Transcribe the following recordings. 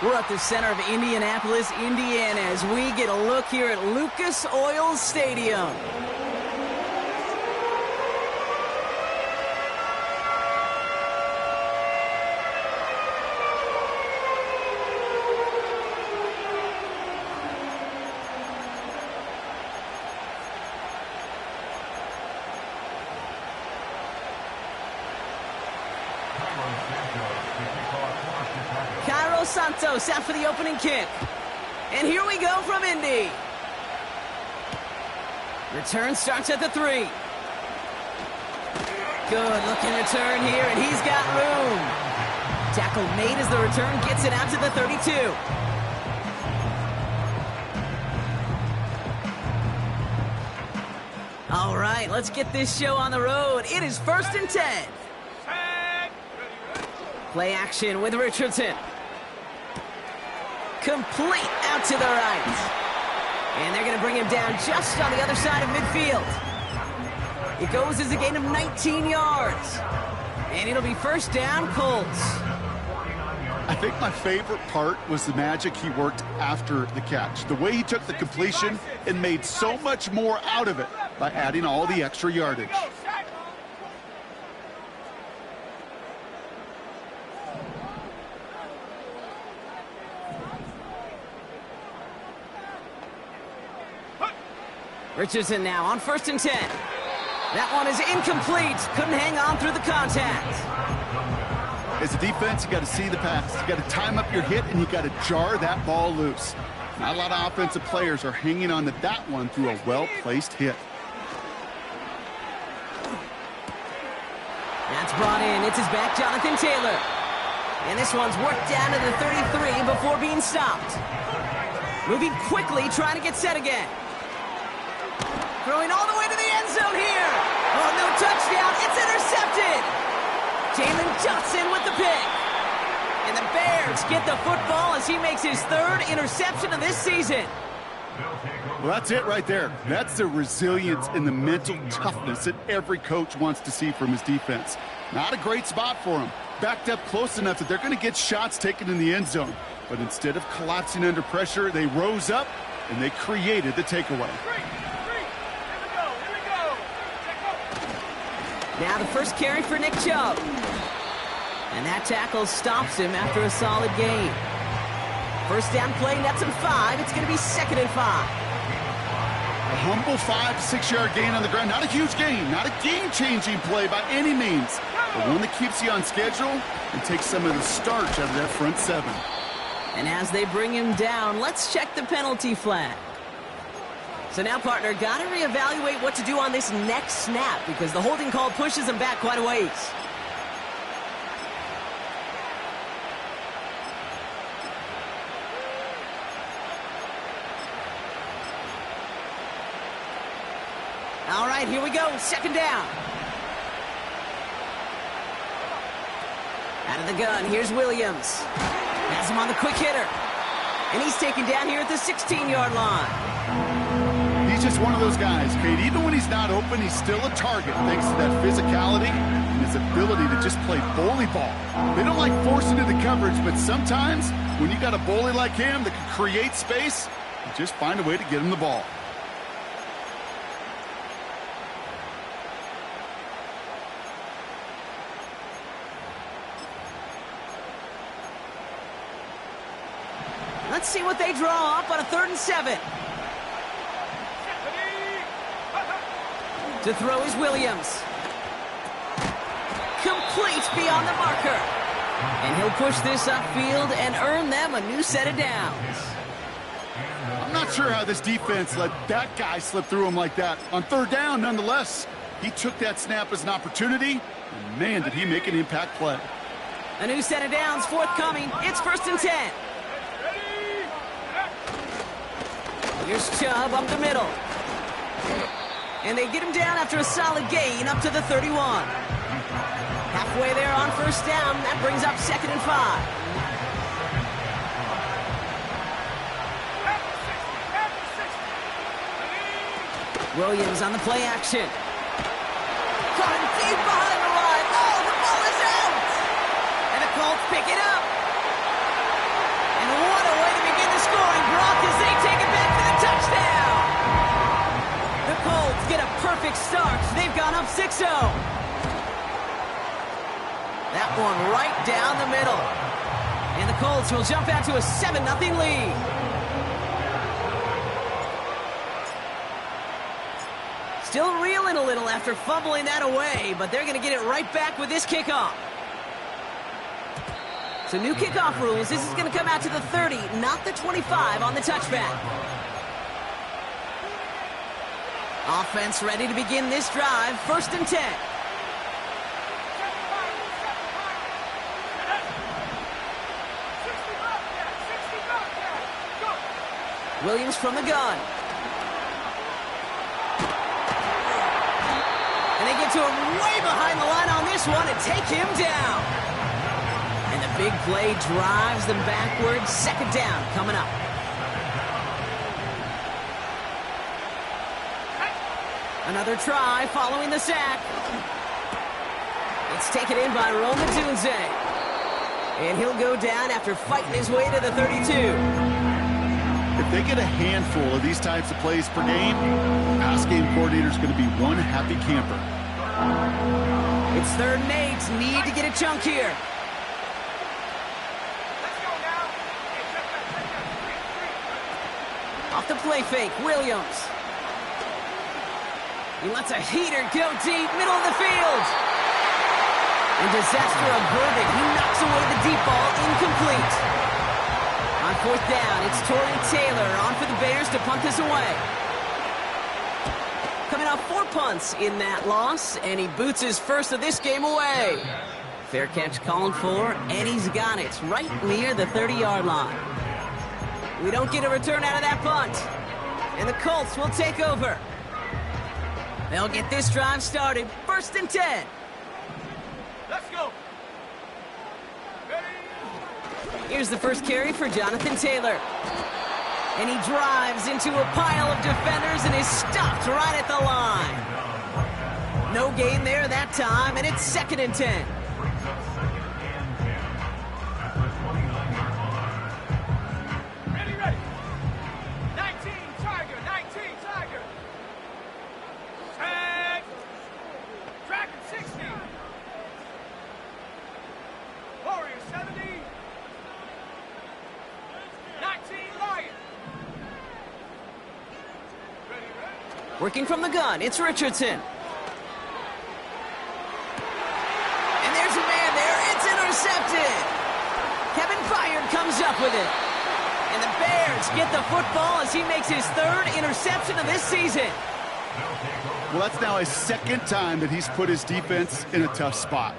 We're at the center of Indianapolis, Indiana, as we get a look here at Lucas Oil Stadium. Cairo Santos out for the opening kick. And here we go from Indy. Return starts at the 3. Good looking return here, and he's got room. Tackle made as the return gets it out to the 32. All right, let's get this show on the road. It is 1st and 10. Play action with Richardson. Complete out to the right. And they're going to bring him down just on the other side of midfield. It goes as a gain of 19 yards. And it'll be 1st down, Colts. I think my favorite part was the magic he worked after the catch. The way he took the completion and made so much more out of it by adding all the extra yardage. Richardson now on 1st and 10. That one is incomplete. Couldn't hang on through the contact. As a defense, you got to see the pass. You got to time up your hit, and you got to jar that ball loose. Not a lot of offensive players are hanging on to that one through a well-placed hit. That's brought in. It's his back, Jonathan Taylor. And this one's worked down to the 33 before being stopped. Moving quickly, trying to get set again. Throwing all the way to the end zone here. Oh, no touchdown. It's intercepted. Jalen Johnson with the pick. And the Bears get the football as he makes his 3rd interception of this season. Well, that's it right there. That's the resilience and the mental toughness that every coach wants to see from his defense. Not a great spot for him. Backed up close enough that they're going to get shots taken in the end zone. But instead of collapsing under pressure, they rose up and they created the takeaway. Now the first carry for Nick Chubb. And that tackle stops him after a solid gain. 1st down play, nets him 5. It's going to be 2nd and 5. A humble 5 to 6 yard gain on the ground. Not a huge gain, not a game-changing play by any means. But one that keeps you on schedule and takes some of the starch out of that front 7. And as they bring him down, let's check the penalty flag. So now, partner, got to reevaluate what to do on this next snap because the holding call pushes him back quite a ways. All right, here we go. 2nd down. Out of the gun, here's Williams. Has him on the quick hitter. And he's taken down here at the 16-yard line. He's just one of those guys, Kate. Even when he's not open, he's still a target thanks to that physicality and his ability to just play bully ball. They don't like forcing into coverage, but sometimes when you got a bully like him that can create space, you just find a way to get him the ball. Let's see what they draw up on a 3rd and 7. To throw is Williams. Complete beyond the marker. And he'll push this upfield and earn them a new set of downs. I'm not sure how this defense let that guy slip through him like that. On 3rd down, nonetheless, he took that snap as an opportunity, and man, did he make an impact play. A new set of downs forthcoming. It's 1st and 10. Here's Chubb up the middle. And they get him down after a solid gain up to the 31. Halfway there on 1st down. That brings up 2nd and 5. Williams on the play action. Caught him deep behind the line. Oh, the ball is out. And the Colts pick it up. And quick start. They've gone up 6-0. That one right down the middle. And the Colts will jump out to a 7-0 lead. Still reeling a little after fumbling that away, but they're going to get it right back with this kickoff. So new kickoff rules. This is going to come out to the 30, not the 25 on the touchback. Offense ready to begin this drive. 1st and 10. Williams from the gun. And they get to him way behind the line on this one and take him down. And the big play drives them backwards. 2nd down coming up. Another try following the sack. It's taken in by Rome Odunze. And he'll go down after fighting his way to the 32. If they get a handful of these types of plays per game, pass game coordinator's going to be one happy camper. It's 3rd and 8. Need to get a chunk here. Off the play fake, Williams. He lets a heater go deep, middle of the field. And disaster averted. He knocks away the deep ball, incomplete. On 4th down, it's Tory Taylor on for the Bears to punt this away. Coming off 4 punts in that loss, and he boots his first of this game away. Fair catch called for, and he's got it right near the 30-yard line. We don't get a return out of that punt. And the Colts will take over. They'll get this drive started. 1st and 10. Let's go. Here's the first carry for Jonathan Taylor. And he drives into a pile of defenders and is stopped right at the line. No gain there that time, and it's 2nd and 10. Ready. 19, Tiger. Set. Dragon 60. Warrior 70. 19, Lion. Ready. Working from the gun, it's Richardson. And there's a man there. It's intercepted. Kevin Byard comes up with it. And the Bears get the football as he makes his 3rd interception of this season. Well, that's now his 2nd time that he's put his defense in a tough spot.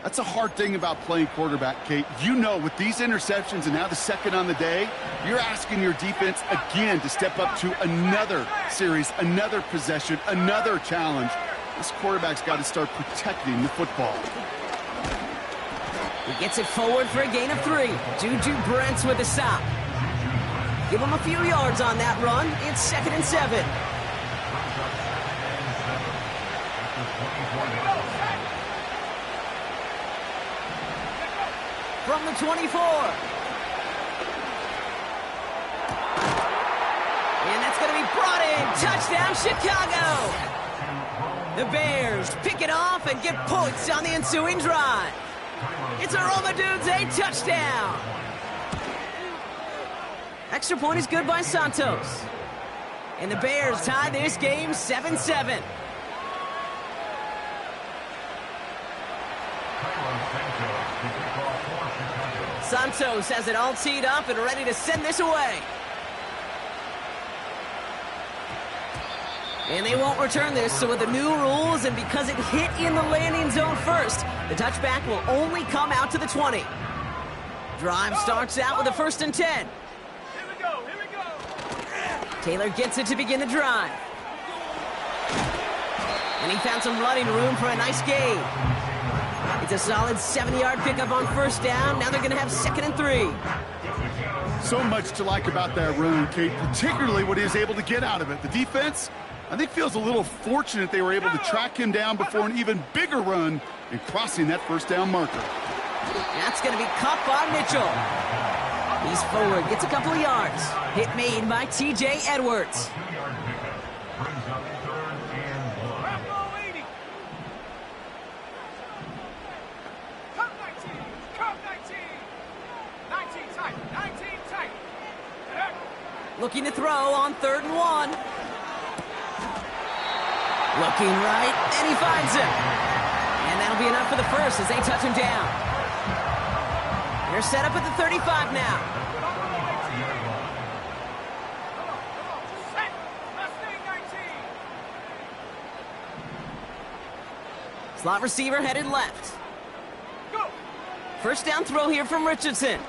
That's a hard thing about playing quarterback, Kate. You know, with these interceptions and now the 2nd on the day, you're asking your defense again to step up to another series, another possession, another challenge. This quarterback's got to start protecting the football. He gets it forward for a gain of 3. Juju Brents with a stop. Give him a few yards on that run. It's 2nd and 7. From the 24. And that's going to be brought in. Touchdown, Chicago. The Bears pick it off and get points on the ensuing drive. It's a Rome Odunze touchdown. Extra point is good by Santos. And the Bears tie this game 7-7. Santos has it all teed up and ready to send this away. And they won't return this, so with the new rules and because it hit in the landing zone first, the touchback will only come out to the 20. Drive starts out with a 1st and 10. Here we go. Taylor gets it to begin the drive. And he found some running room for a nice gain. It's a solid 70-yard pickup on 1st down. Now they're going to have 2nd and 3. So much to like about that run, Kate, particularly what he was able to get out of it. The defense, I think, feels a little fortunate they were able to track him down before an even bigger run and crossing that 1st down marker. That's going to be caught by Mitchell. He's forward, gets a couple of yards. Hit made by T.J. Edwards. 19 tight. Looking to throw on 3rd and 1. Looking right, and he finds him. And that'll be enough for the first as they touch him down. They're set up at the 35 now. Set. Mustang 19. Slot receiver headed left. Go. First down throw here from Richardson.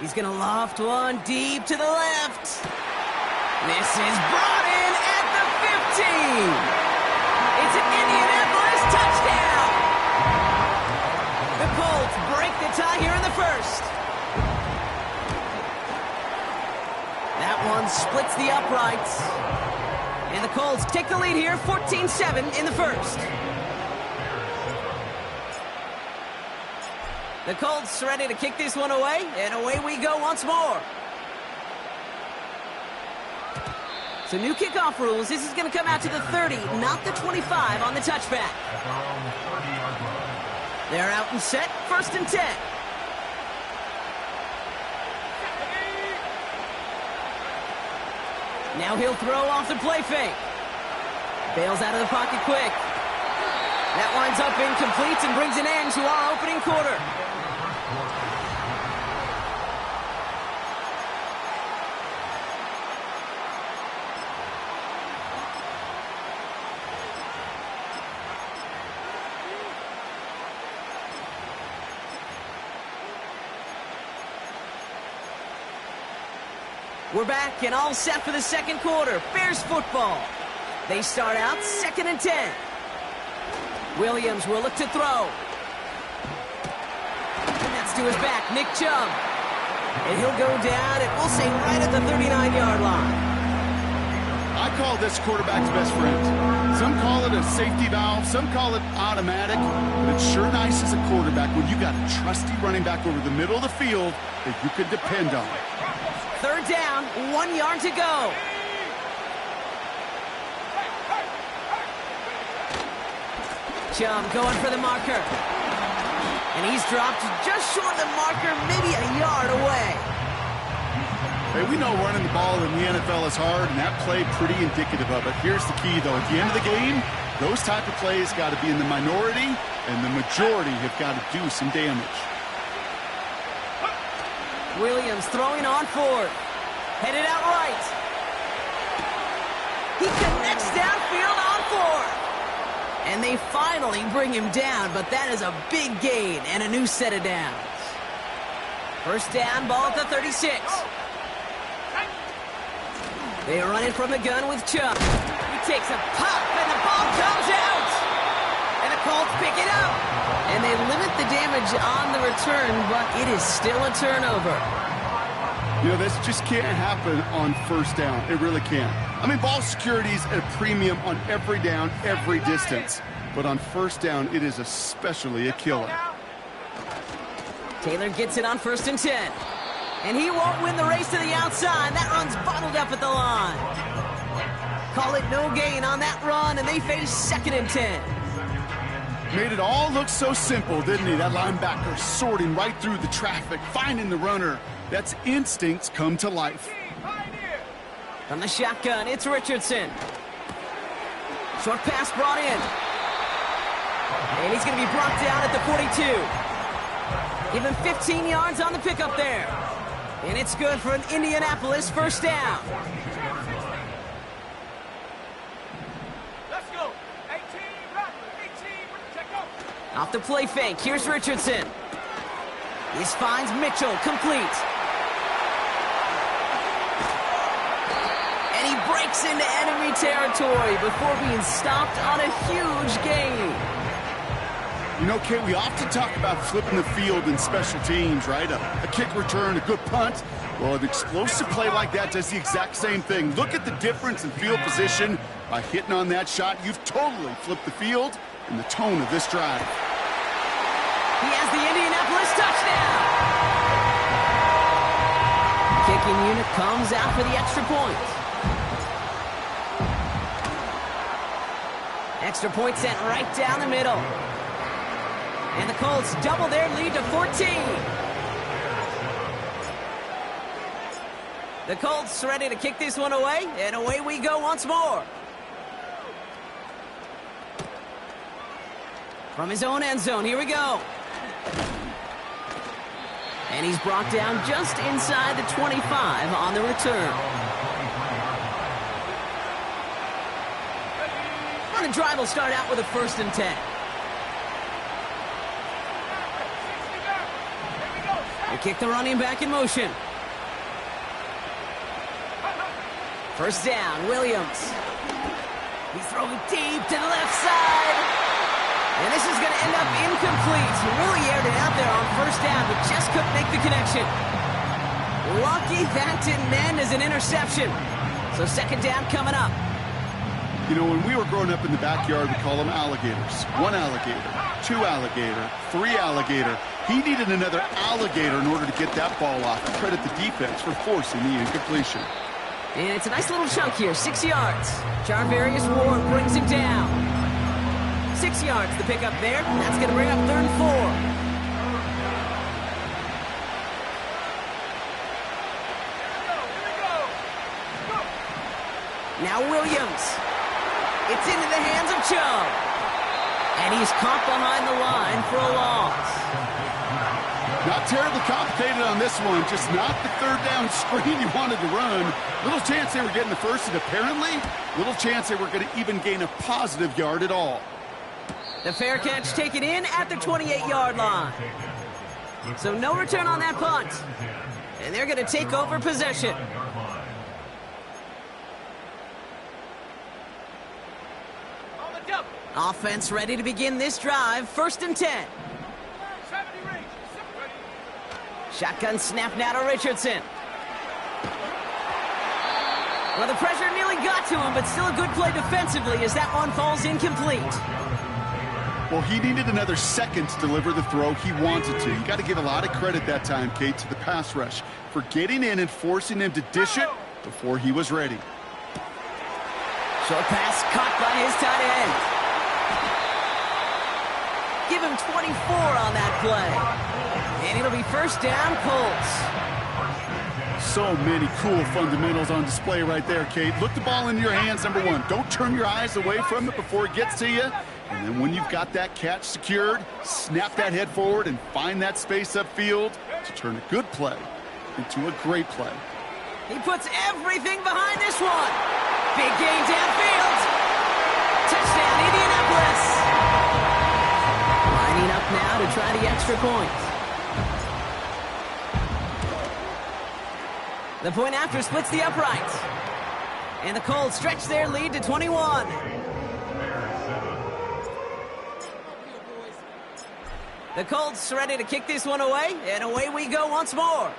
He's going to loft one deep to the left. This is brought in at the 15. It's an Indianapolis touchdown. The Colts break the tie here in the first. That one splits the uprights. And the Colts take the lead here, 14-7 in the first. The Colts ready to kick this one away, and away we go once more. So new kickoff rules. This is going to come out to the 30, not the 25 on the touchback. They're out and set, 1st and 10. Now he'll throw off the play fake. Bails out of the pocket quick. That winds up incomplete and brings an end to our opening quarter. We're back and all set for the second quarter. Bears football. They start out 2nd and 10. Williams will look to throw. And that's to his back, Nick Chubb. And he'll go down, and we'll say right at the 39-yard line. I call this quarterback's best friend. Some call it a safety valve, some call it automatic, but it's sure nice as a quarterback when you got a trusty running back over the middle of the field that you can depend on. 3rd down, 1 yard to go. Chubb going for the marker. And he's dropped just short of the marker, maybe a yard away. Hey, we know running the ball in the NFL is hard, and that play pretty indicative of it. Here's the key, though. At the end of the game, those type of plays got to be in the minority, and the majority have got to do some damage. Williams throwing on 4th. Headed out right. He connects downfield on 4th. And they finally bring him down, but that is a big gain and a new set of downs. First down, ball at the 36. They run it from the gun with Chubb. He takes a pop, and the ball comes out. And the Colts pick it up. And they limit the damage on the return, but it is still a turnover. You know, this just can't happen on 1st down. It really can't. I mean, ball security is at a premium on every down, every distance. But on 1st down, it is especially a killer. Taylor gets it on 1st and 10. And he won't win the race to the outside. That run's bottled up at the line. Call it no gain on that run, and they face 2nd and 10. Made it all look so simple, didn't he? That linebacker sorting right through the traffic, finding the runner. That's instincts come to life. From the shotgun, it's Richardson. Short pass brought in. And he's going to be brought down at the 42. Give him 15 yards on the pickup there. And it's good for an Indianapolis 1st down. Let's go. 18, right. 18, check out. Off the play fake, here's Richardson. This finds Mitchell, complete. And he breaks into enemy territory before being stopped on a huge gain. You know, Kate, we often talk about flipping the field in special teams, right? A kick return, a good punt. Well, an explosive play like that does the exact same thing. Look at the difference in field position. By hitting on that shot, you've totally flipped the field and the tone of this drive. He has the Indianapolis touchdown. Kicking unit comes out for the extra point. Extra point sent right down the middle. And the Colts double their lead to 14. The Colts ready to kick this one away, and away we go once more. From his own end zone, here we go. And he's brought down just inside the 25 on the return. And the drive will start out with a 1st and 10. They kick the running back in motion. 1st down, Williams. He's throwing deep to the left side. And this is going to end up incomplete. He really aired it out there on 1st down, but just couldn't make the connection. Lucky that didn't end as an interception. So 2nd down coming up. You know, when we were growing up in the backyard, we call them alligators. 1 alligator, 2 alligator, 3 alligator. He needed another alligator in order to get that ball off. Credit the defense for forcing the incompletion. And it's a nice little chunk here, 6 yards. Charvarius Ward brings him down. 6 yards the pickup there. That's going to bring up 3rd and 4. Now Williams. It's into the hands of Chubb. And he's caught behind the line for a loss. Not terribly complicated on this one, just not the 3rd down screen you wanted to run. Little chance they were getting the 1st, and apparently, little chance they were going to even gain a positive yard at all. The fair catch taken in at the 28-yard line. So no return on that punt. And they're going to take over possession. Offense ready to begin this drive. 1st and 10. Shotgun snap now to Richardson. Well, the pressure nearly got to him, but still a good play defensively as that one falls incomplete. Well, he needed another second to deliver the throw he wanted to. You got to give a lot of credit that time, Kate, to the pass rush for getting in and forcing him to dish it before he was ready. Short pass caught by his tight end. Give him 24 on that play. And it'll be 1st down, Colts. So many cool fundamentals on display right there, Kate. Look the ball into your hands, number 1. Don't turn your eyes away from it before it gets to you. And then when you've got that catch secured, snap that head forward and find that space upfield to turn a good play into a great play. He puts everything behind this one. Big gain downfield. Touchdown, Indianapolis. Lining up now to try the extra point. The point after splits the uprights. And the Colts stretch their lead to 21. The Colts ready to kick this one away, and away we go once more.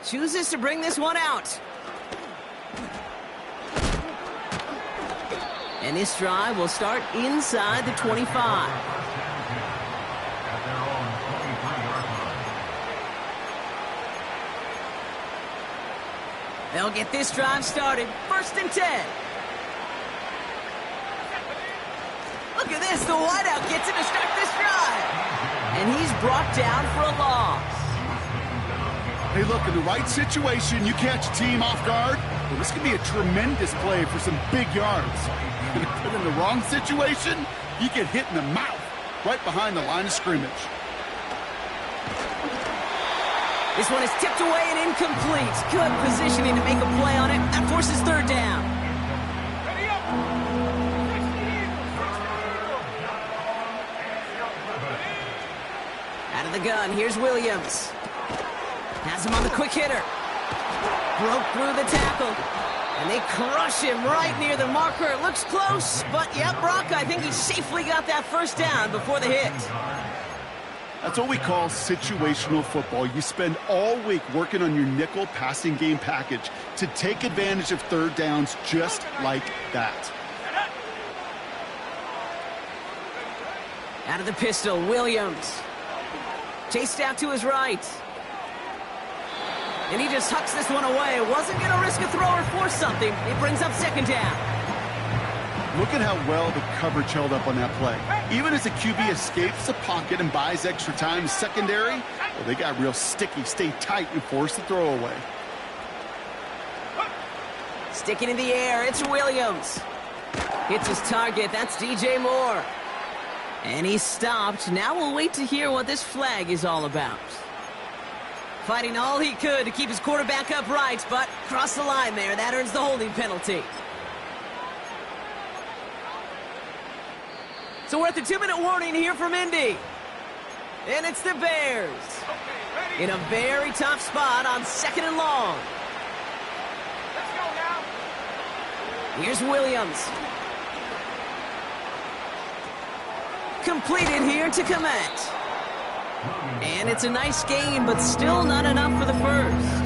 Chooses to bring this one out. And this drive will start inside the 25. They'll get this drive started. 1st and 10. Look at this. The wideout gets it to start this drive. And he's brought down for a loss. Hey, look, in the right situation, you catch a team off guard. Well, this could be a tremendous play for some big yards. But in the wrong situation, you get hit in the mouth right behind the line of scrimmage. This one is tipped away and incomplete. Good positioning to make a play on it. That forces 3rd down. Out of the gun, here's Williams. Has him on the quick hitter. Broke through the tackle. And they crush him right near the marker. It looks close, but yeah, Brock, I think he safely got that 1st down before the hit. That's what we call situational football. You spend all week working on your nickel passing game package to take advantage of 3rd downs just like that. Out of the pistol, Williams. Chased out to his right. And he just hucks this one away. Wasn't going to risk a throw or force something. It brings up 2nd down. Look at how well the coverage held up on that play. Even as the QB escapes the pocket and buys extra time, secondary, well, they got real sticky, stay tight, and force the throw away. Sticking in the air, it's Williams. Hits his target, that's DJ Moore. And he's stopped. Now we'll wait to hear what this flag is all about. Fighting all he could to keep his quarterback upright, but crossed the line there. That earns the holding penalty. So we're at the 2-minute warning here from Indy. And it's the Bears. In a very tough spot on 2nd and long. Let's go now. Here's Williams. Completed here to Komet. And it's a nice gain, but still not enough for the first.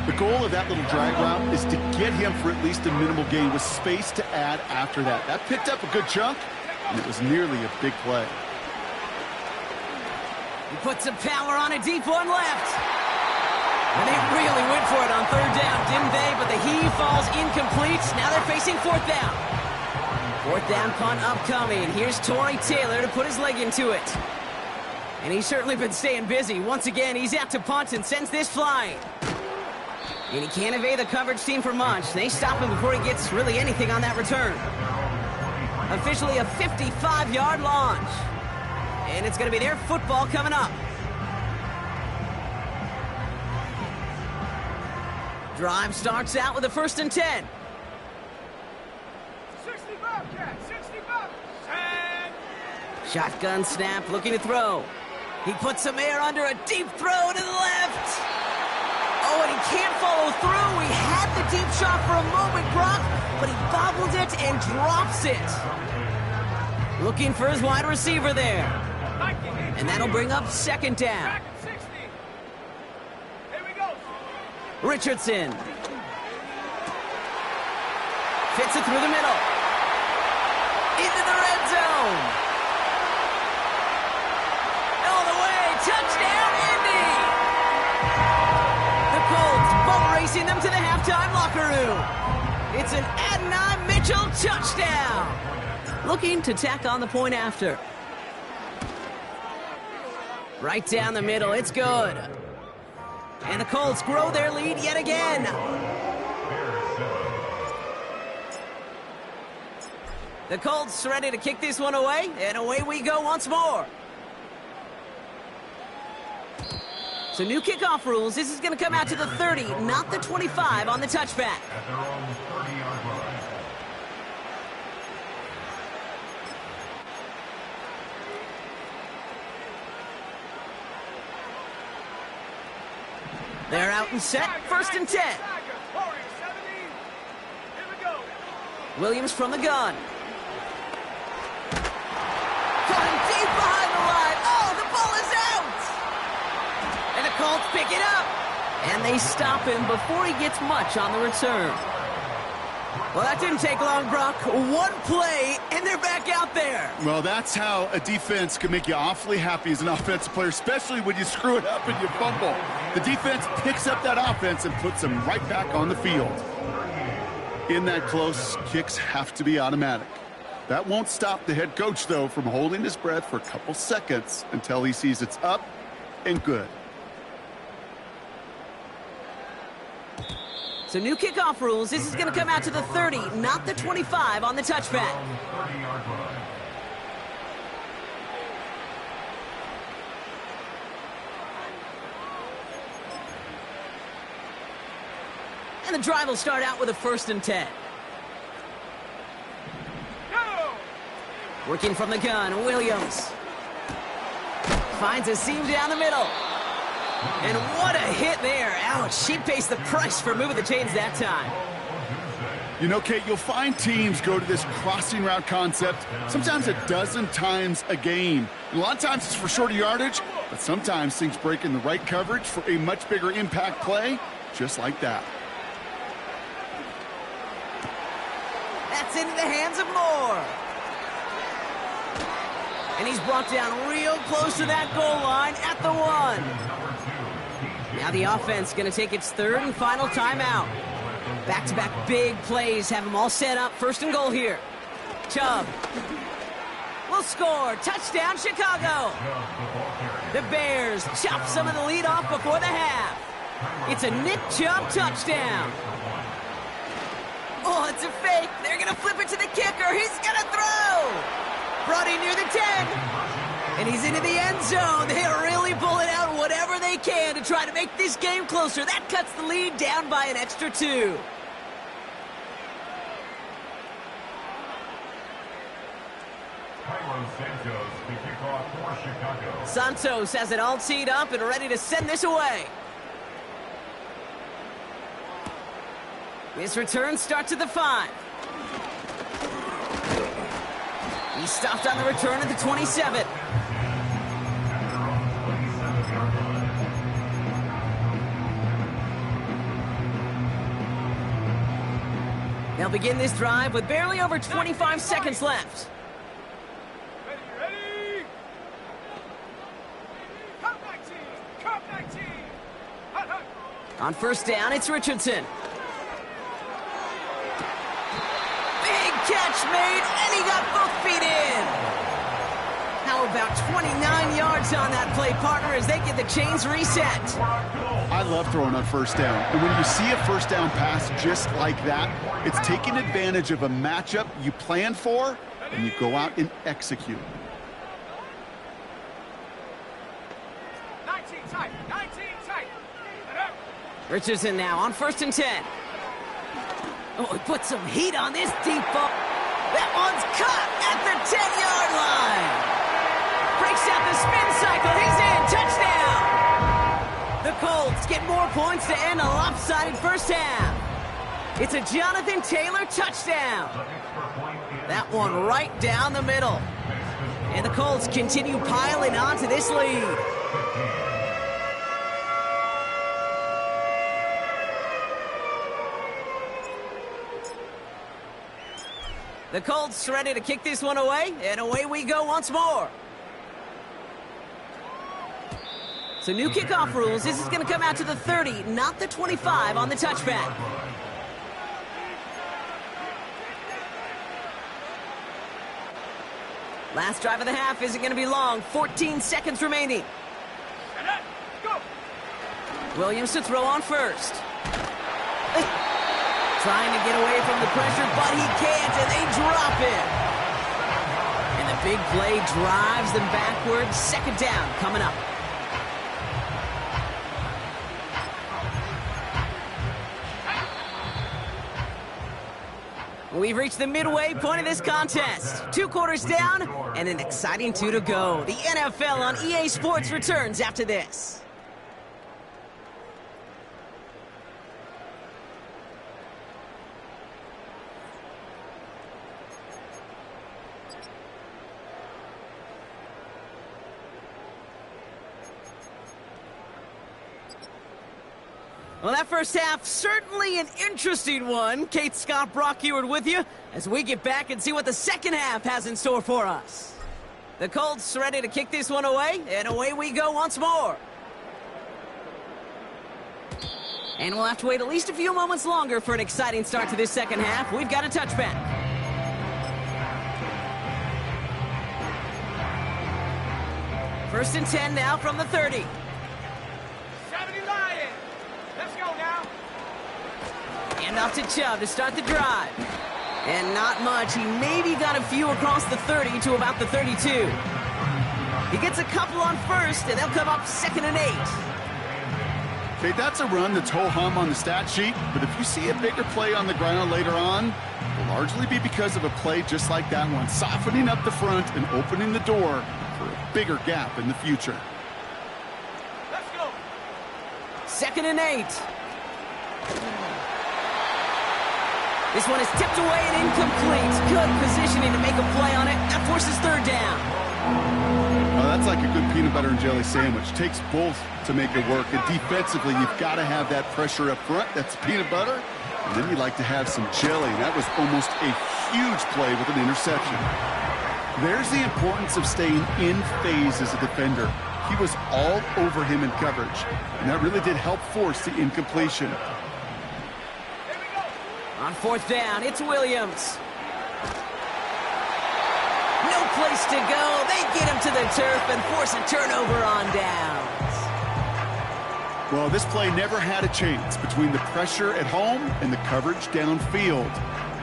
The goal of that little drag route is to get him for at least a minimal gain with space to add after that. That picked up a good chunk, and it was nearly a big play. He puts some power on a deep one left. And they really went for it on 3rd down, didn't they? But the heave falls incomplete. Now they're facing 4th down. 4th down punt upcoming. Here's Tory Taylor to put his leg into it. And he's certainly been staying busy. Once again, he's out to punt and sends this flying. And he can't evade the coverage team for much. They stop him before he gets really anything on that return. Officially a 55-yard launch. And it's going to be their football coming up. Drive starts out with a 1st and 10. 60 Bobcat, 60 Bob. 10. Shotgun snap, looking to throw. He puts some air under a deep throw to the left. Oh, and he can't follow through. He had the deep shot for a moment, Brock, but he bobbled it and drops it. Looking for his wide receiver there. And that'll bring up 2nd down. Back at 60. Here we go. Richardson. Fits it through the middle. Into the red zone. All the way. Touchdown, Indy. The Colts boat racing them to the halftime locker room. It's an Adonai Mitchell touchdown. Looking to tack on the point after. Right down the middle. It's good. And the Colts grow their lead yet again. The Colts ready to kick this one away, and away we go once more. So new kickoff rules. This is going to come out to the 30, not the 25 on the touchback. At their own 30-yard line. They're out and set. 1st and 10. Williams from the gun. Caught him deep behind the line. Oh, the ball is out. And the Colts pick it up. And they stop him before he gets much on the return. Well, that didn't take long, Brock. One play, and they're back out there. Well, that's how a defense can make you awfully happy as an offensive player, especially when you screw it up and you fumble. The defense picks up that offense and puts them right back on the field. In that close, kicks have to be automatic. That won't stop the head coach, though, from holding his breath for a couple seconds until he sees it's up and good. So new kickoff rules. This is going to come out to the 30, not the 25 on the touchback. 30-yard line. And the drive will start out with a 1st and 10. Go. Working from the gun, Williams. Finds a seam down the middle. And what a hit there. Ouch, she pays the price for moving the chains that time. You know, Kate, you'll find teams go to this crossing route concept sometimes a dozen times a game. And a lot of times it's for shorter yardage, but sometimes things break in the right coverage for a much bigger impact play, just like that. That's into the hands of Moore. And he's brought down real close to that goal line at the 1. Now the offense going to take its 3rd and final timeout. Back-to-back big plays have them all set up. First and goal here. Chubb will score. Touchdown, Chicago. The Bears chop some of the lead off before the half. It's a Nick Chubb touchdown. Oh, it's a fake. They're going to flip it to the kicker. He's going to throw. Brought in near the 10. And he's into the end zone. They're really pulling out whatever they can to try to make this game closer. That cuts the lead down by an extra 2. Santos has it all teed up and ready to send this away. His return starts at the 5. He stopped on the return at the 27. They'll begin this drive with barely over 25 seconds left. Ready? Come 19! Come 19! Hut, hut. On first down, it's Richardson. Big catch made, and he got both feet in. How about 29 yards on that play, partner, as they get the chains reset. I love throwing on first down. And when you see a first down pass just like that, it's taking advantage of a matchup you planned for, and you go out and execute. 19 tight! 19 tight! Richardson now on first and 10. Oh, he put some heat on this deep ball. That one's caught at the 10-yard line. Breaks out the spin cycle. He's in. Touchdown. The Colts get more points to end a lopsided first half. It's a Jonathan Taylor touchdown. That one right down the middle. And the Colts continue piling on to this lead. The Colts ready to kick this one away, and away we go once more. So new kickoff rules. This is going to come out to the 30, not the 25 on the touchback. Last drive of the half isn't going to be long. 14 seconds remaining. Go! Williams to throw on first. Trying to get away from the pressure, but he can't, and they drop it. And the big play drives them backwards. Second down coming up. We've reached the midway point of this contest. 2 quarters down and an exciting 2 to go. The NFL on EA Sports returns after this. Well, that first half, certainly an interesting one. Kate Scott, Brock Eward with you as we get back and see what the second half has in store for us. The Colts ready to kick this one away, and away we go once more. And we'll have to wait at least a few moments longer for an exciting start to this second half. We've got a touchback. First and 10 now from the 30. 70 Lions! Let's go now! And off to Chubb to start the drive. And not much. He maybe got a few across the 30 to about the 32. He gets a couple on first, and they'll come up 2nd and 8. Okay, that's a run that's ho-hum on the stat sheet, but if you see a bigger play on the ground later on, it will largely be because of a play just like that one, softening up the front and opening the door for a bigger gap in the future. Let's go! 2nd and 8. This one is tipped away and incomplete. Good positioning to make a play on it. That forces 3rd down. Oh, that's like a good peanut butter and jelly sandwich. Takes both to make it work. And defensively, you've got to have that pressure up front. That's peanut butter. And then you like to have some jelly. That was almost a huge play with an interception. There's the importance of staying in phase as a defender. He was all over him in coverage. And that really did help force the incompletion. Here we go! On fourth down, it's Williams. No place to go. They get him to the turf and force a turnover on downs. Well, this play never had a chance between the pressure at home and the coverage downfield.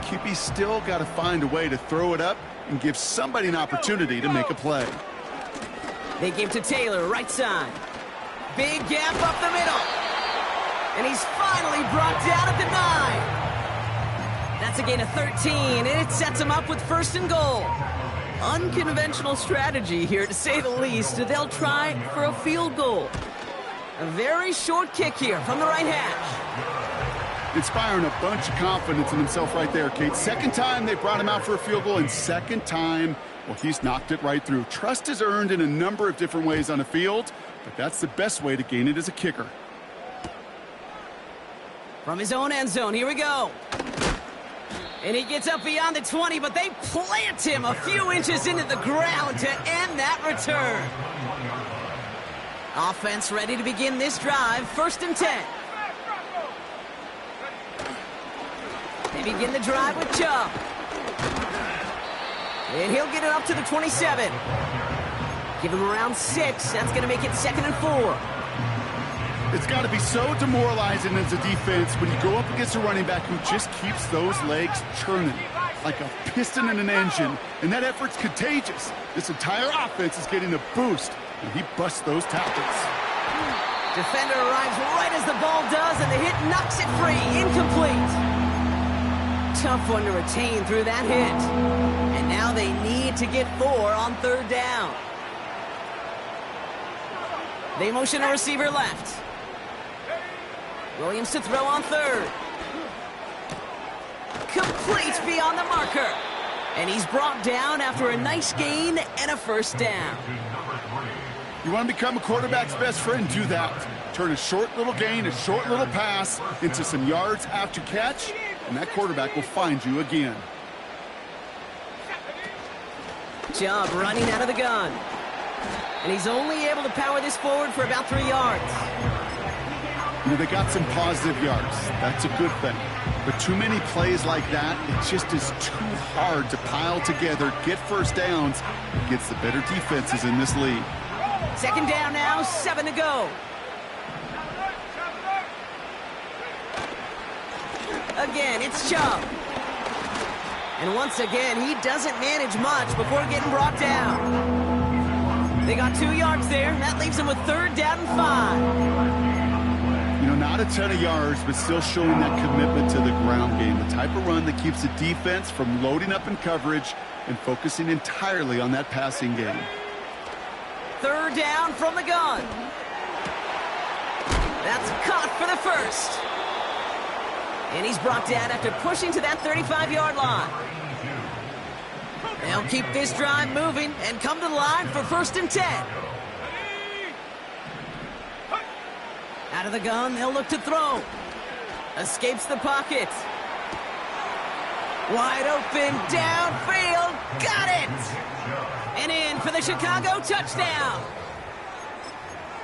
QB still got to find a way to throw it up and give somebody an opportunity to make a play. They give to Taylor, right side. Big gap up the middle. And he's finally brought down at the 9. That's a gain of 13, and it sets him up with first and goal. Unconventional strategy here, to say the least. They'll try for a field goal. A very short kick here from the right hash. Inspiring a bunch of confidence in himself right there, Kate. Second time they brought him out for a field goal, and second time, well, he's knocked it right through. Trust is earned in a number of different ways on the field, but that's the best way to gain it as a kicker. From his own end zone, here we go. And he gets up beyond the 20, but they plant him a few inches into the ground to end that return. Offense ready to begin this drive. First and 10. They begin the drive with Chubb. And he'll get it up to the 27. Give him around 6. That's going to make it 2nd and 4. It's got to be so demoralizing as a defense when you go up against a running back who just keeps those legs churning like a piston in an engine, and that effort's contagious. This entire offense is getting a boost, and he busts those tackles. Defender arrives right as the ball does, and the hit knocks it free. Incomplete. Tough one to retain through that hit. And now they need to get 4 on third down. They motion a receiver left. Williams to throw on third. Complete beyond the marker. And he's brought down after a nice gain and a first down. You want to become a quarterback's best friend? Do that. Turn a short little gain, a short little pass into some yards after catch, and that quarterback will find you again. Chubb running out of the gun. And he's only able to power this forward for about 3 yards. You know, they got some positive yards. That's a good thing. But too many plays like that, it just is too hard to pile together, get first downs, against the better defenses in this league. Second down now, 7 to go. Again, it's Chubb. And once again, he doesn't manage much before getting brought down. They got 2 yards there. That leaves him with third down and 5. You know, not a ton of yards, but still showing that commitment to the ground game. The type of run that keeps the defense from loading up in coverage and focusing entirely on that passing game. Third down from the gun. That's caught for the first. And he's brought down after pushing to that 35-yard line. They'll keep this drive moving and come to the line for first and 10. Out of the gun, they'll look to throw. Escapes the pocket. Wide open, downfield, got it! And in for the Chicago touchdown.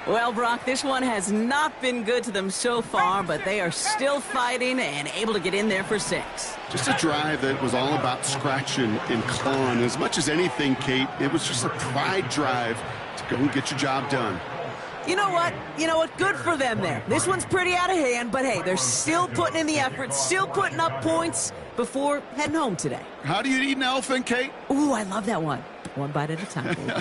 Well, Brock, this one has not been good to them so far, but they are still fighting and able to get in there for 6. Just a drive that was all about scratching and clawing. As much as anything, Kate, it was just a pride drive to go and get your job done. You know what? Good for them there. This one's pretty out of hand, but hey, they're still putting in the effort, still putting up points before heading home today. How do you eat an elephant, Kate? Ooh, I love that one. One bite at a time, baby.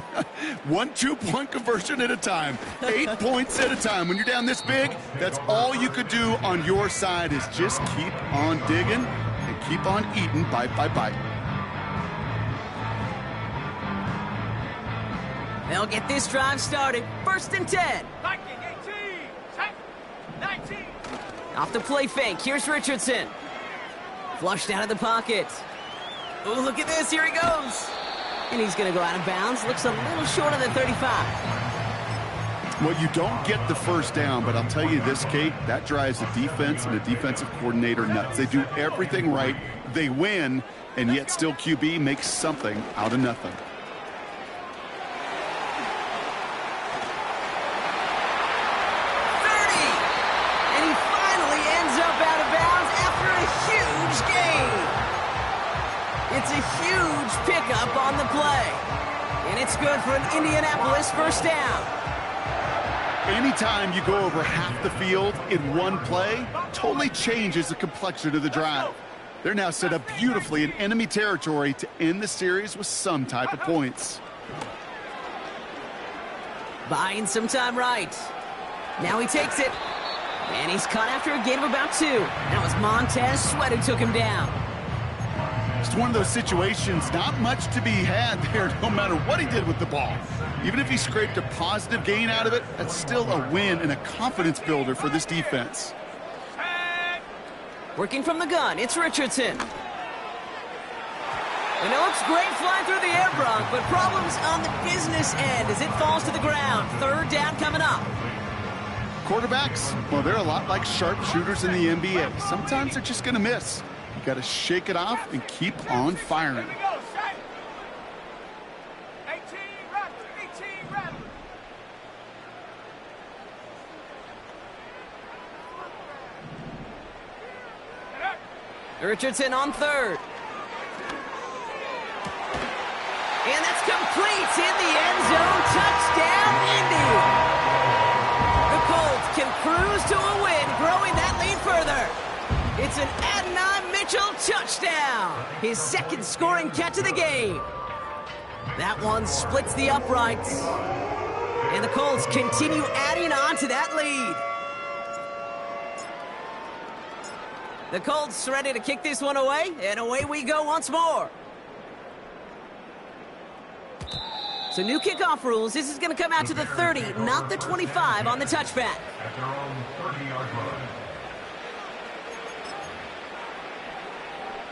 1 2-point conversion at a time. 8 points at a time. When you're down this big, that's all you could do on your side is just keep on digging and keep on eating bite by bite. They'll get this drive started. First and 10. 19, 19. Off the play fake. Here's Richardson. Flushed out of the pocket. Ooh, look at this. Here he goes. And he's going to go out of bounds. Looks a little short of the 35. Well, you don't get the first down, but I'll tell you this, Kate, that drives the defense and the defensive coordinator nuts. They do everything right. They win, and yet still QB makes something out of nothing. And he finally ends up out of bounds after a huge It's a huge pickup on the play. And it's good for an Indianapolis first down. Anytime you go over half the field in one play, totally changes the complexion of the drive. They're now set up beautifully in enemy territory to end the series with some type of points. Buying some time right. Now he takes it. And he's caught after a gain of about 2. That was Montez Sweat who took him down. It's one of those situations, not much to be had there no matter what he did with the ball. Even if he scraped a positive gain out of it, that's still a win and a confidence builder for this defense. Working from the gun, it's Richardson. And it looks great flying through the air, Bronk, but problems on the business end as it falls to the ground. Third down coming up. Quarterbacks, well, they're a lot like sharpshooters in the NBA. Sometimes they're just going to miss. You got to shake it off and keep on firing. Here we go, set. 18 rattlers, 18 rattlers. Richardson on third. And that's complete in the end zone. Touchdown, Indy. The Colts can cruise to a win, growing that lead further. It's an Adonai Mitchell touchdown. His second scoring catch of the game. That one splits the uprights. And the Colts continue adding on to that lead. The Colts ready to kick this one away, and away we go once more. So new kickoff rules. This is going to come out to the 30, not the 25 on the touchback. At their own 30-yard line.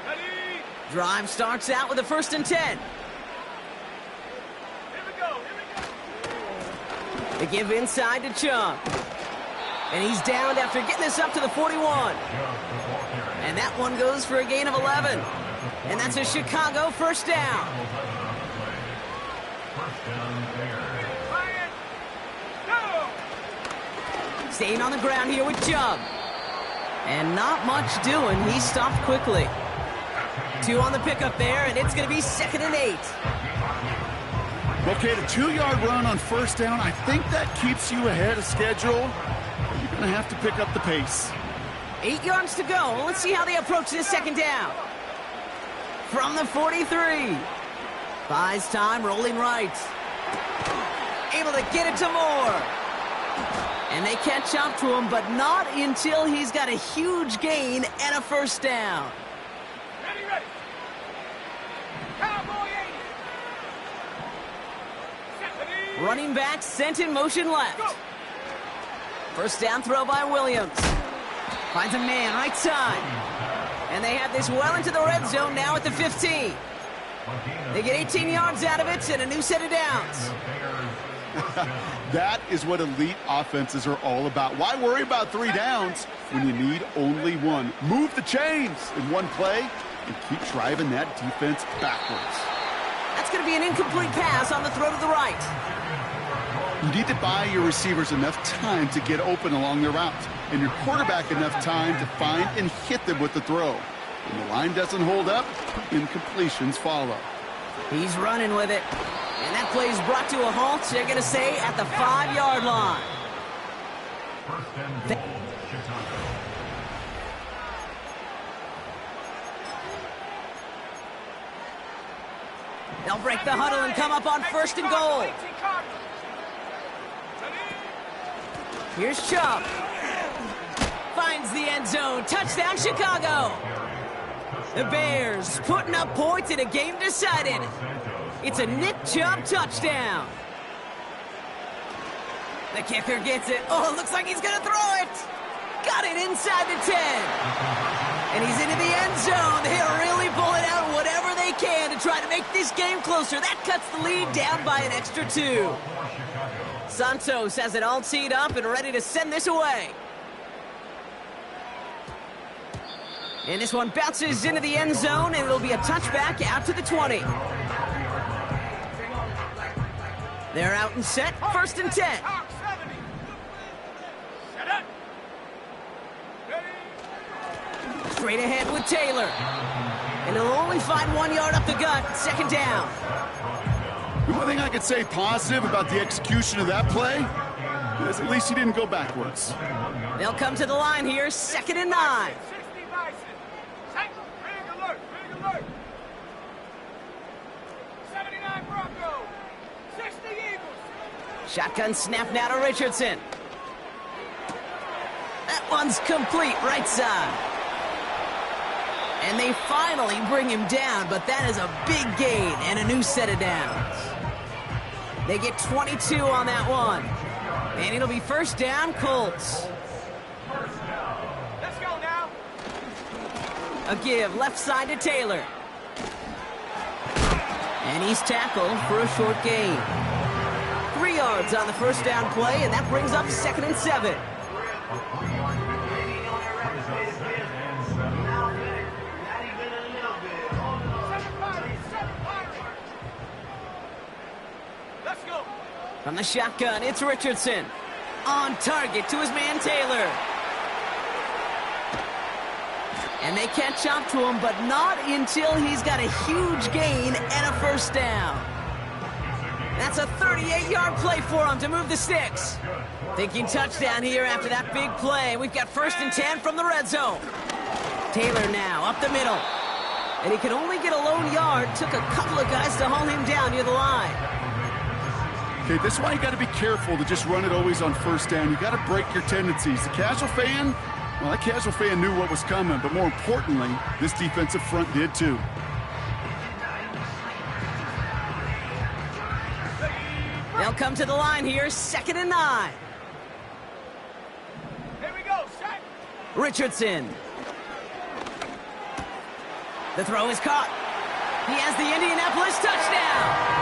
Ready? Drive starts out with a 1st and 10. Here we go, here we go. They give inside to Chubb. And he's downed after getting this up to the 41. And that one goes for a gain of 11. And that's a Chicago first down. Ryan, go! Staying on the ground here with Chubb. And not much doing. He stopped quickly. 2 on the pickup there, and it's going to be 2nd and 8. Okay, the 2-yard run on first down, I think that keeps you ahead of schedule. You're going to have to pick up the pace. 8 yards to go. Let's see how they approach this 2nd down. From the 43. Buys time, rolling right. Able to get it to Moore. And they catch up to him, but not until he's got a huge gain and a first down. Ready, ready. Cowboy 80. Ready? Running back sent in motion left. First down throw by Williams. Finds a man, right side. And they have this well into the red zone now at the 15. They get 18 yards out of it and a new set of downs. That is what elite offenses are all about. Why worry about 3 downs when you need only 1? Move the chains in one play and keep driving that defense backwards. That's going to be an incomplete pass on the throw to the right. You need to buy your receivers enough time to get open along their route, and your quarterback enough time to find and hit them with the throw. When the line doesn't hold up, incompletions follow. He's running with it. And that play is brought to a halt, they're going to say, at the 5-yard line. First and goal, Chicago. They'll break the huddle and come up on 1st and goal. Here's Chubb. Finds the end zone. Touchdown, Chicago. The Bears putting up points in a game decided. It's a Nick Chubb touchdown. The kicker gets it. Oh, it looks like he's going to throw it. Got it inside the 10. And he's into the end zone. They're really pulling out whatever they can to try to make this game closer. That cuts the lead down by an extra 2. Santos has it all teed up and ready to send this away. And this one bounces into the end zone, and it'll be a touchback out to the 20. They're out and set, 1st and 10. Straight ahead with Taylor. And he'll only find 1 yard up the gut. Second down. The one thing I could say positive about the execution of that play is at least he didn't go backwards. They'll come to the line here, 2nd and 9. 60 Bison. Set. Big alert. Big alert. 79 Broncos. 60 Eagles. Shotgun snap now to Richardson. That one's complete, right side. And they finally bring him down, but that is a big gain and a new set of downs. They get 22 on that one. And it'll be first down, Colts. Let's go now. A give left side to Taylor. And he's tackled for a short gain. 3 yards on the first down play, and that brings up 2nd and 7. Let's go. From the shotgun, it's Richardson. On target to his man Taylor. And they catch up to him, but not until he's got a huge gain and a first down. That's a 38-yard play for him to move the sticks. Thinking touchdown here after that big play. We've got 1st and 10 from the red zone. Taylor now up the middle. And he could only get a lone yard. Took a couple of guys to haul him down near the line. Okay, this is why you got to be careful to just run it always on first down. You got to break your tendencies. The casual fan, well, that casual fan knew what was coming, but more importantly, this defensive front did too. They'll come to the line here, 2nd and 9. Here we go. Set. Richardson. The throw is caught. He has the Indianapolis touchdown.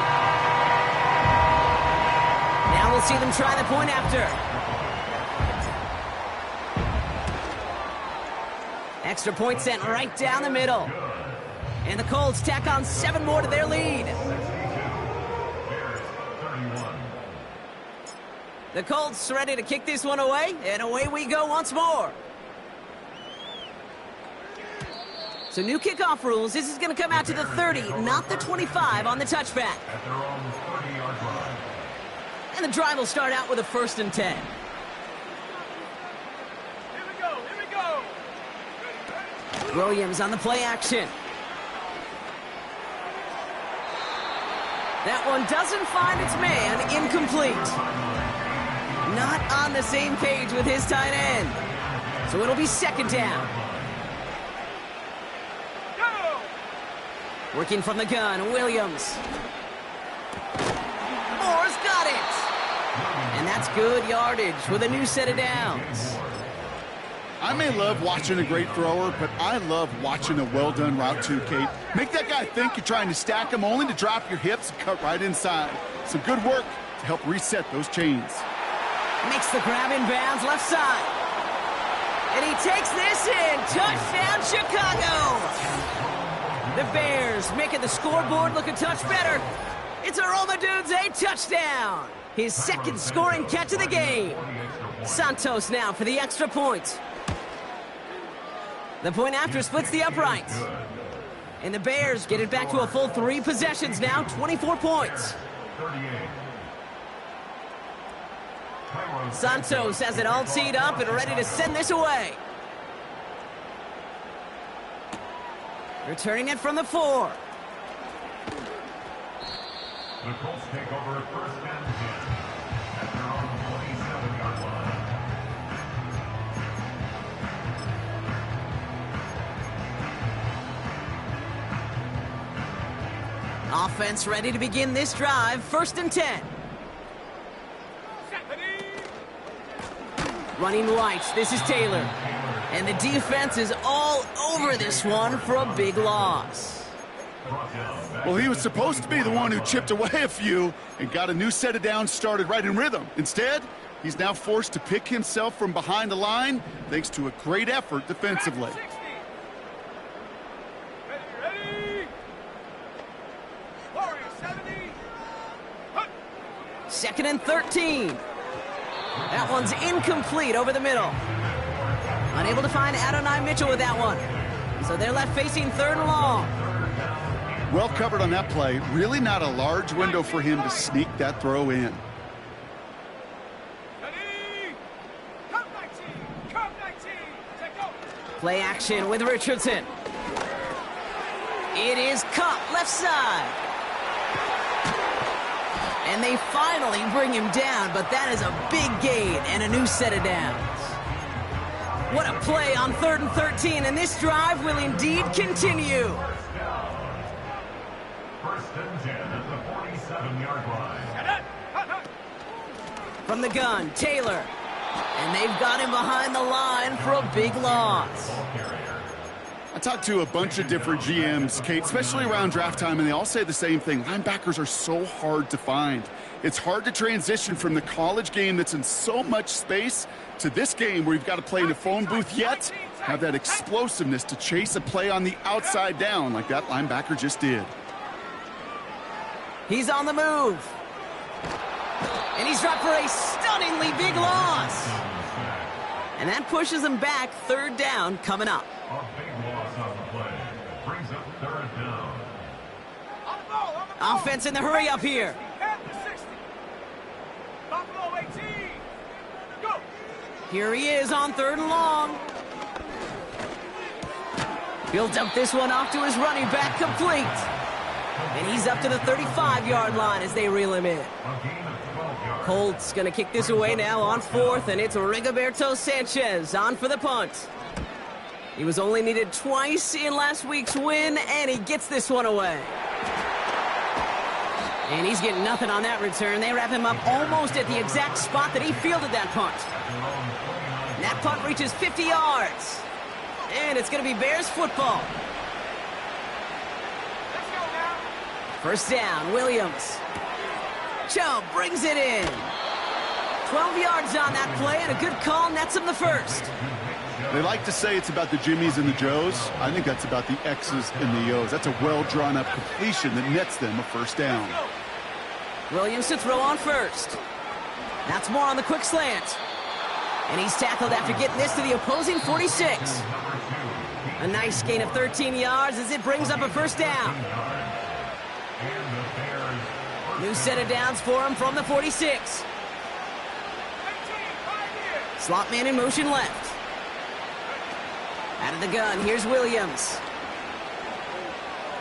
Now we'll see them try the point after. Extra point sent right down the middle. And the Colts tack on 7 more to their lead. The Colts ready to kick this one away, and away we go once more. So new kickoff rules. This is going to come out to the 30, not the 25 on the touchback. At their own 30-yard line. And the drive will start out with a 1st and 10. Here we go. Here we go. Ready. Williams on the play action. That one doesn't find its man. Incomplete. Not on the same page with his tight end. So it'll be 2nd down. Go. Working from the gun, Williams. Moore's got it. And that's good yardage with a new set of downs. I may love watching a great thrower, but I love watching a well-done route too, Kate. Make that guy think you're trying to stack him only to drop your hips and cut right inside. Some good work to help reset those chains. Makes the grab in bounds left side. And he takes this in. Touchdown, Chicago. The Bears making the scoreboard look a touch better. It's a Roma Dudes, a touchdown. His 2nd scoring catch of the game. Santos now for the extra point. The point after splits the uprights. And the Bears get it back to a full 3 possessions now, 24 points. 38. Santos has it all teed up and ready to send this away. Returning it from the 4. The Colts take over 1st and 10 at their own 27-yard line. Offense ready to begin this drive. 1st and 10. Running right, this is Taylor. And the defense is all over this one for a big loss. Well, he was supposed to be the one who chipped away a few and got a new set of downs started right in rhythm. Instead, he's now forced to pick himself from behind the line thanks to a great effort defensively. Ready. Warrior 70. Hut. 2nd and 13. That one's incomplete over the middle. Unable to find Adonai Mitchell with that one. So they're left facing 3rd and long. Well covered on that play. Really not a large window for him to sneak that throw in. Ready? Come 19. Come 19. Take over. Play action with Richardson. It is Cup, left side. And they finally bring him down, but that is a big gain and a new set of downs. What a play on 3rd and 13, and this drive will indeed continue. First and 10 at the 47-yard line. From the gun, Taylor. And they've got him behind the line for a big loss. I talked to a bunch of different GMs, Kate, especially around draft time, and they all say the same thing. Linebackers are so hard to find. It's hard to transition from the college game that's in so much space to this game where you've got to play in a phone booth, yet have that explosiveness to chase a play on the outside down like that linebacker just did. He's on the move. And he's dropped for a stunningly big loss. And that pushes him back. 3rd down coming up. A big loss on the play. Brings up 3rd down. On the ball. Offense in the hurry up here. At the 60. Buffalo 18. Go. Here he is on 3rd and long. He'll dump this one off to his running back, complete. And he's up to the 35-yard line as they reel him in. A gain of 12 yards. Colts going to kick this away now on 4th, and it's Rigoberto Sanchez on for the punt. He was only needed twice in last week's win, and he gets this one away. And he's getting nothing on that return. They wrap him up almost at the exact spot that he fielded that punt. And that punt reaches 50 yards. And it's going to be Bears football. Let's go now. First down, Williams. Chubb brings it in. 12 yards on that play, and a good call nets him the first. They like to say it's about the Jimmies and the Joes. I think that's about the X's and the O's. That's a well-drawn up completion that nets them a first down. Williams to throw on first. That's more on the quick slant. And he's tackled after getting this to the opposing 46. A nice gain of 13 yards as it brings up a first down. New set of downs for him from the 46. 18, 5 years. Slot man in motion left. Out of the gun, here's Williams.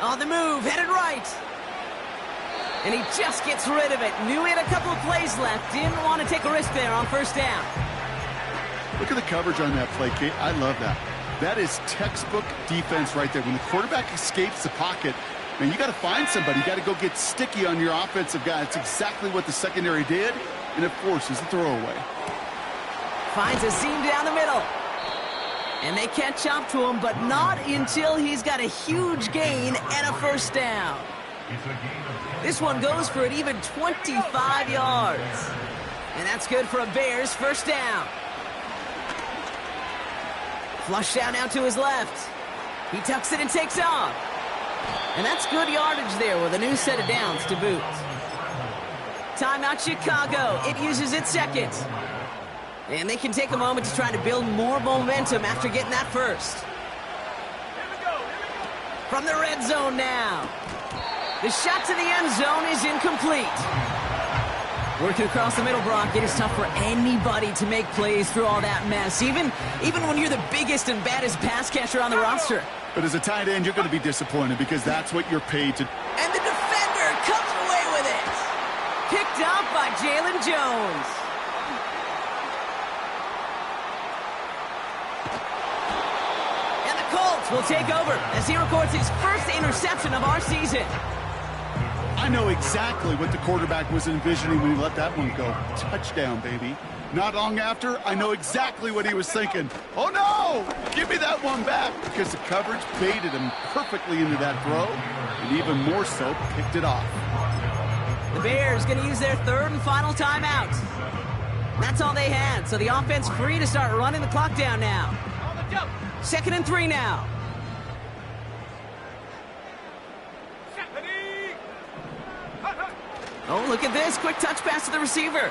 On the move, headed right. And he just gets rid of it. Knew he had a couple of plays left. Didn't want to take a risk there on first down. Look at the coverage on that play, Kate. I love that. That is textbook defense right there. When the quarterback escapes the pocket, man, you got to find somebody. You got to go get sticky on your offensive guy. It's exactly what the secondary did, and it forces the throwaway. Finds a seam down the middle. And they catch up to him, but not until he's got a huge gain and a first down. This one goes for an even 25 yards. And that's good for a Bears first down. Flush down now to his left. He tucks it and takes off. And that's good yardage there with a new set of downs to boot. Timeout Chicago. It uses its second. And they can take a moment to try to build more momentum after getting that first. Here we go. From the red zone now. The shot to the end zone is incomplete. Working across the middle, Brock, it is tough for anybody to make plays through all that mess, even when you're the biggest and baddest pass catcher on the roster. But as a tight end, you're going to be disappointed because that's what you're paid to. And the defender comes away with it. Picked up by Jalen Jones. And the Colts will take over as he records his first interception of our season. I know exactly what the quarterback was envisioning when he let that one go. Touchdown, baby. Not long after, I know exactly what he was thinking. Oh, no! Give me that one back! Because the coverage baited him perfectly into that throw, and even more so, picked it off. The Bears going to use their third and final timeout. That's all they had, so the offense free to start running the clock down now. On the jump. 2nd and 3 now. Ready. Oh, look at this. Quick touch pass to the receiver.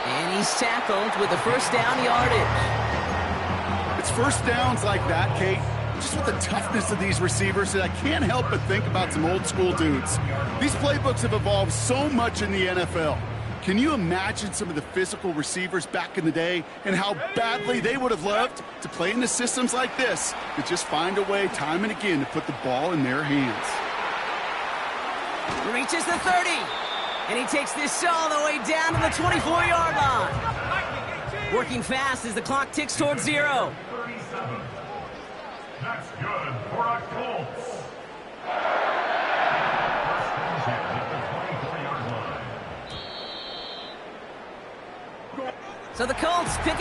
And he's tackled with the first down yardage. It's first downs like that, Kate, Just with the toughness of these receivers, I can't help but think about some old school dudes. These playbooks have evolved so much in the NFL. Can you imagine some of the physical receivers back in the day and how badly they would have loved to play in the systems like this, to just find a way time and again to put the ball in their hands? Reaches the 30, and he takes this all the way down to the 24-yard line. Working fast as the clock ticks towards 0. 37. That's good for a Colts. First and 10 at the 24-yard line. So the Colts pick